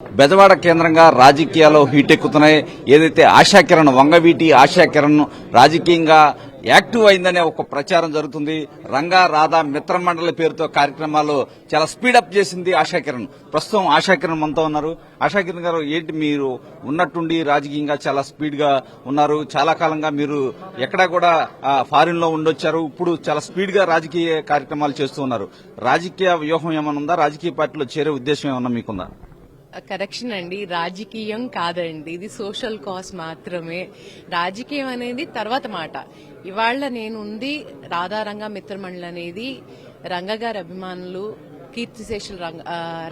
బెజవాడ కేంద్రంగా రాజకీయాలు హీటెక్కుతున్నాయి. ఏదైతే ఆశాకిరణ్ వంగవీటి ఆశాకిరణ్ రాజకీయంగా యాక్టివ్ అయిందనే ఒక ప్రచారం జరుగుతుంది. రంగా రాధా మిత్రమండలి పేరుతో కార్యక్రమాలు చాలా స్పీడప్ చేసింది ఆశాకిరణ్. ప్రస్తుతం ఆశాకిరణ్ మనతో ఉన్నారు. ఆశాకిరణ్ గారు, ఏంటి మీరు ఉన్నట్టుండి రాజకీయంగా చాలా స్పీడ్ గా ఉన్నారు. చాలా కాలంగా మీరు ఎక్కడా కూడా ఫారిన్ లో ఉండొచ్చారు. ఇప్పుడు చాలా స్పీడ్ గా రాజకీయ కార్యక్రమాలు చేస్తూ ఉన్నారు. రాజకీయ వ్యూహం ఏమైనా ఉందా? రాజకీయ పార్టీలో చేరే ఉద్దేశం ఏమన్నా మీకుందా? కరెక్షన్ అండి, రాజకీయం కాదండి, ఇది సోషల్ కాజ్ మాత్రమే. రాజకీయం అనేది తర్వాత మాట. ఇవాళ నేను ఉంది రాధారంగా మిత్రమండలి అనేది రంగ గారి అభిమానులు, కీర్తిశేషులు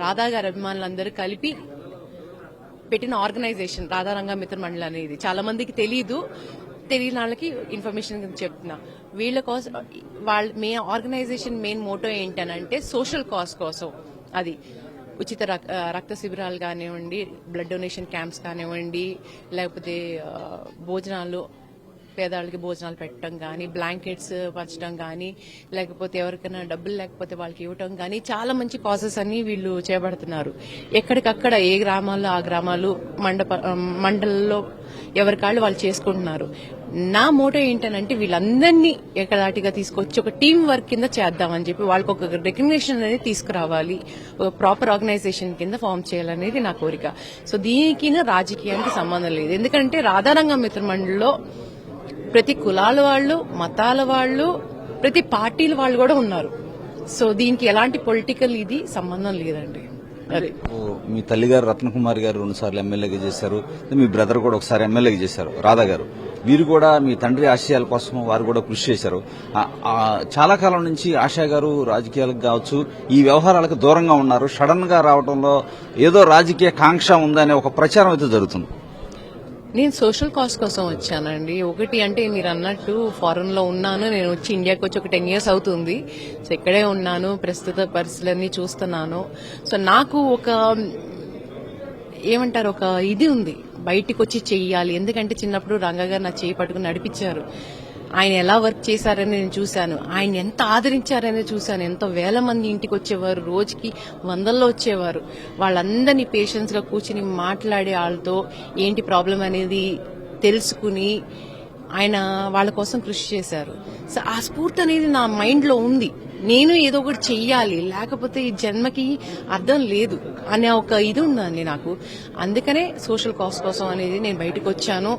రాధా గారి అభిమానులందరూ కలిపి పెట్టిన ఆర్గనైజేషన్ రాధారంగా మిత్రమండలి అనేది. చాలా మందికి తెలియదు, తెలియని వాళ్ళకి ఇన్ఫర్మేషన్ చెప్తున్నా. వీళ్ళ కోసం వాళ్ళ ఆర్గనైజేషన్ మెయిన్ మోటో ఏంటనంటే సోషల్ కాజ్ కోసం. అది ఉచిత రక్త శిబిరాలు కానివ్వండి, బ్లడ్ డొనేషన్ క్యాంప్స్ కానివ్వండి, లేకపోతే భోజనాలు, పేదవాళ్ళకి భోజనాలు పెట్టడం కానీ, బ్లాంకెట్స్ పంచడం కానీ, లేకపోతే ఎవరికైనా డబ్బులు లేకపోతే వాళ్ళకి ఇవ్వటం కానీ, చాలా మంచి కాజెస్ అన్ని వీళ్ళు చేపడుతున్నారు. ఎక్కడికక్కడ ఏ గ్రామాల్లో ఆ గ్రామాలు మండలంలో ఎవరికాళ్ళు వాళ్ళు చేసుకుంటున్నారు. నా మోటో ఏంటనంటే వీళ్ళందరినీ ఏకదాటిగా తీసుకొచ్చి ఒక టీం వర్క్ కింద చేద్దామని చెప్పి వాళ్ళకి ఒక రికగ్నిషన్ అనేది తీసుకురావాలి, ఒక ప్రాపర్ ఆర్గనైజేషన్ కింద ఫామ్ చేయాలనేది నా కోరిక. సో దీనికి రాజకీయానికి సంబంధం లేదు. ఎందుకంటే రాధారంగ మిత్రమండలిలో ప్రతి కులాల వాళ్ళు, మతాల వాళ్ళు, ప్రతి పార్టీల వాళ్ళు కూడా ఉన్నారు. సో దీనికి ఎలాంటి పొలిటికల్ ఇది సంబంధం లేదండి. అదే మీ తల్లిగారు రత్నకుమారి గారు 2 సార్లు ఎమ్మెల్యేగా చేశారు. మీ బ్రదర్ కూడా ఒకసారి ఎమ్మెల్యేగా చేశారు, రాధా గారు. వీరు కూడా మీ తండ్రి ఆశయాల కోసం వారు కూడా కృషి చేశారు. చాలా కాలం నుంచి ఆశా గారు రాజకీయాలకు కావచ్చు ఈ వ్యవహారాలకు దూరంగా ఉన్నారు. సడన్ గా రావడంలో ఏదో రాజకీయ కాంక్ష ఉందనే ఒక ప్రచారం అయితే జరుగుతుంది. నేను సోషల్ కాజ్ కోసం వచ్చానండి. ఒకటి అంటే మీరు అన్నట్టు ఫారెన్ లో ఉన్నాను, నేను వచ్చి ఇండియాకి వచ్చి ఒక 10 years అవుతుంది. సో ఇక్కడే ఉన్నాను, ప్రస్తుత పరిస్థితులన్నీ చూస్తున్నాను. సో నాకు ఒక ఏమంటారు, ఒక ఇది ఉంది, బయటికి వచ్చి చెయ్యాలి. ఎందుకంటే చిన్నప్పుడు రంగా గారు నా చేయి పట్టుకుని నడిపించారు. ఆయన ఎలా వర్క్ చేశారని నేను చూశాను, ఆయన ఎంత ఆదరించారని చూశాను. ఎంతో వేల మంది ఇంటికి వచ్చేవారు, రోజుకి 100ల్లో వచ్చేవారు. వాళ్ళందరినీ పేషెన్స్ గా కూర్చుని మాట్లాడే వాళ్ళతో ఏంటి ప్రాబ్లం అనేది తెలుసుకుని ఆయన వాళ్ళ కోసం కృషి చేశారు. సో ఆ స్ఫూర్తి అనేది నా మైండ్ లో ఉంది. నేను ఏదో ఒకటి చెయ్యాలి, లేకపోతే ఈ జన్మకి అర్థం లేదు అనే ఒక ఇది ఉందండి నాకు. అందుకనే సోషల్ కాజ్ కోసం అనేది నేను బయటకు వచ్చాను.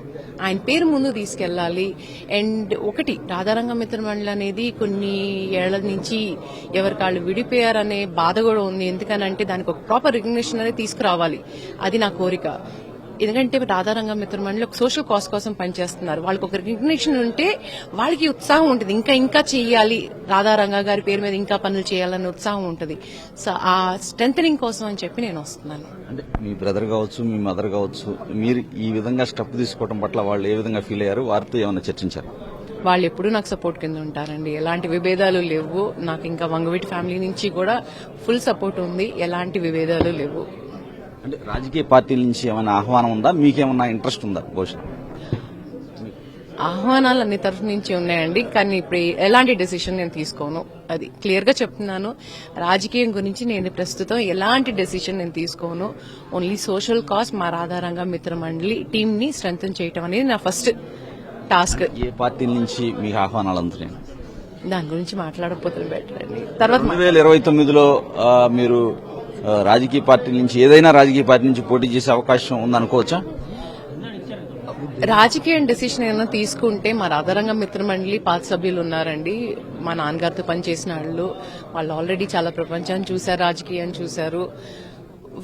ఆయన పేరు ముందు తీసుకెళ్లాలి. అండ్ ఒకటి రాధారంగ మిత్రమండలి అనేది కొన్ని ఏళ్ల నుంచి ఎవరికాళ్ళు విడిపోయారనే బాధ కూడా ఉంది. ఎందుకనంటే దానికి ఒక ప్రాపర్ రికగ్నిషన్ అనేది తీసుకురావాలి, అది నా కోరిక. ఎందుకంటే రాధారంగ మిత్రమండలి ఒక సోషల్ కాజ్ కోసం పనిచేస్తున్నారు. వాళ్ళకి ఒక రికగ్నిషన్ ఉంటే వాళ్ళకి ఉత్సాహం ఉంటుంది, ఇంకా ఇంకా చెయ్యాలి, రాధారంగ గారి పేరు మీద ఇంకా పనులు చేయాలనే ఉత్సాహం ఉంటుంది. సో ఆ స్ట్రెంథనింగ్ కోసం అని చెప్పి నేను వస్తున్నాను. అంటే మీ బ్రదర్ కావచ్చు, మీ మదర్ కావచ్చు, మీరు ఈ విధంగా స్టెప్ తీసుకోవడం పట్ల వాళ్ళు ఏ విధంగా ఫీల్ అయ్యారు? వారితో ఏమైనా చర్చించారు? వాళ్ళు ఎప్పుడూ నాకు సపోర్ట్ కింద ఉంటారండి. ఎలాంటి విభేదాలు లేవు. నాకు ఇంకా వంగవీటి ఫ్యామిలీ నుంచి కూడా ఫుల్ సపోర్ట్ ఉంది, ఎలాంటి విభేదాలు లేవు. అంటే రాజకీయ పార్టీల నుంచి ఏమైనా ఆహ్వానం ఉందా? మీకేమన్నా ఇంట్రెస్ట్ ఉందా? బహుశా ఆహ్వానాలు అన్ని తరఫు నుంచి ఉన్నాయండి, కానీ ఇప్పుడు ఎలాంటి డెసిషన్ నేను తీసుకోను. అది క్లియర్ గా చెప్తున్నాను. రాజకీయం గురించి నేను ప్రస్తుతం ఎలాంటి డెసిషన్ నేను తీసుకోను. ఓన్లీ సోషల్ కాజ్, మా రాధారంగ మిత్రమండలి టీం ని స్ట్రెంథన్ చేయటం అనేది నా ఫస్ట్ టాస్క్. ఏ పార్టీ నుంచి మీకు ఆహ్వానాలు అందుతున్నాయి? దాని గురించి మాట్లాడకపోతే బెటర్ అండి. తర్వాత 2029లో మీరు రాజకీయ పార్టీ నుంచి, ఏదైనా రాజకీయ పార్టీ నుంచి పోటీ చేసే అవకాశం ఉందనుకోవచ్చా? రాజకీయ డెసిషన్ ఏమైనా తీసుకుంటే మా రాధారంగ మిత్రమండలి పాత సభ్యులు ఉన్నారండి, మా నాన్నగారితో పనిచేసిన వాళ్ళు ఆల్రెడీ చాలా ప్రపంచాన్ని చూశారు, రాజకీయాన్ని చూశారు.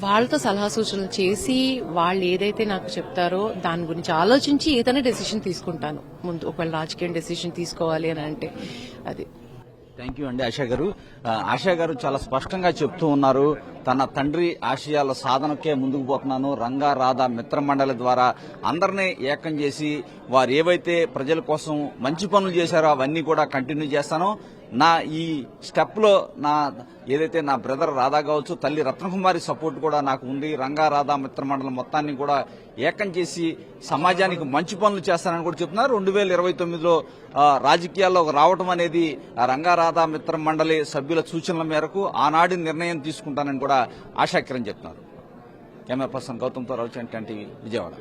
వాళ్ళతో సలహా సూచనలు చేసి వాళ్ళు ఏదైతే నాకు చెప్తారో దాని గురించి ఆలోచించి ఏదైనా డెసిషన్ తీసుకుంటాను ముందు, ఒకవేళ రాజకీయ డెసిషన్ తీసుకోవాలి అని అంటే. అది థ్యాంక్ యూ అండి ఆశా గారు. ఆశా గారు చాలా స్పష్టంగా చెప్తూ ఉన్నారు, తన తండ్రి ఆశయాల సాధనకే ముందుకు పోతున్నాను, రంగా రాధా మిత్రమండలి ద్వారా అందరినీ ఏకం చేసి వారు ఏవైతే ప్రజల కోసం మంచి పనులు చేశారో అవన్నీ కూడా కంటిన్యూ చేస్తాను. నా ఈ స్టెప్ లో ఏదైతే నా బ్రదర్ రాధా కావచ్చు, తల్లి రత్నకుమారి సపోర్ట్ కూడా నాకు ఉంది. రంగా రాధా మిత్రమండలి మొత్తాన్ని కూడా ఏకం చేసి సమాజానికి మంచి పనులు చేస్తానని కూడా చెప్తున్నారు. 2029లో రాజకీయాల్లో రావడం అనేది రంగా రాధా మిత్రమండలి సభ్యుల సూచనల మేరకు ఆనాటి నిర్ణయం తీసుకుంటానని కూడా ఆశాకిరణ్ చెప్తున్నారు. కెమెరా పర్సన్ గౌతమ్తో రవిచంద్ర టీవీ విజయవాడ.